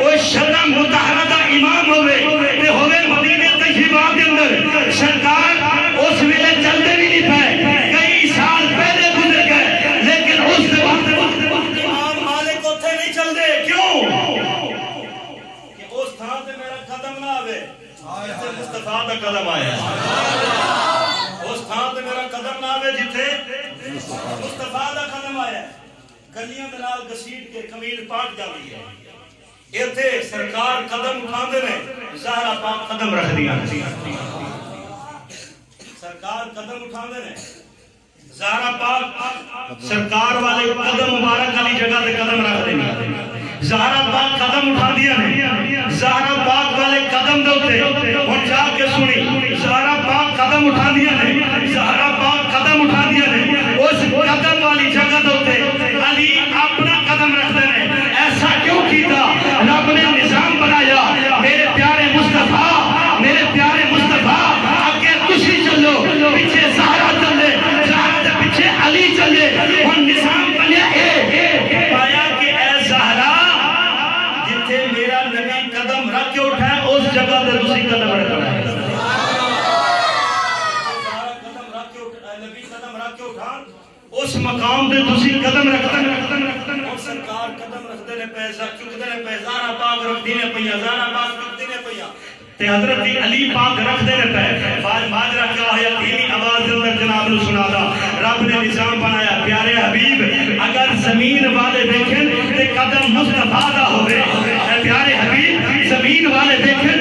وہ شرع مطہرہ دا امام ہوئے تے ہوئے مدینہ طیبہ دے اندر سرکار اس ویلے چلتے بھی نہیں پائے کئی سال پہلے گزر گئے لیکن اس وقت امام مالک اتھے نہیں چل دے کیوں کہ اس تھا تے میرا قدم نہ آوے جتے مصطفیٰ دا قدم آیا اس تھا تے میرا قدم نہ آوے جتے مصطفیٰ دا قدم آیا گلیاں دلال گسیٹ کے کمیل پاٹ جاوی ہے ایتھے سرکار قدم اٹھاندے نے زہرا پاک قدم رکھ دیا سرکار قدم اٹھاندے نے زہرا پاک سرکار والے قدم مبارک علی جگہ دے قدم رکھ دیں زہرا پاک قدم اٹھا دیا نے زہرا پاک والے قدم دے ہوتے اور جا کے سنی زہرا پاک قدم اٹھا دیا نے زہرا پاک قدم اٹھا دیا نے اس قدم والی جگہ دے ہوتے علی اپنا قدم رکھ دیں ایسا کیوں کیتا رب نے نظام بنایا میرے پیارے مصطفیٰ میرے پیارے مصطفیٰ آگے تسی چلو پیچھے زہرا چلے زہرا دے پیچھے علی چلے اور نظام بنیا پایا کہ اے زہرا جتھے میرا نبی قدم رکھ کے اٹھائے اس جگہ دے تسی قدم رکھنا ہے نبی قدم رکھ کے اٹھا اس مقام دے تسی قدم رکھنا اور سرکار قدم رکھ دینے پیسہ کیوں دینے پہ زہرا پاک رکھ دینے پہ زہرا پاک رکھ دینے پہ تے حضرت علی پاک رکھ دینے پہ ماجرہ کیا ہے دینی آواز اندر جناب نے سنا دا رب نے نظام بنایا پیارے حبیب اگر زمین والے دیکھیں تے قدم مصطفیٰ دا ہوئے پیارے حبیب زمین والے دیکھیں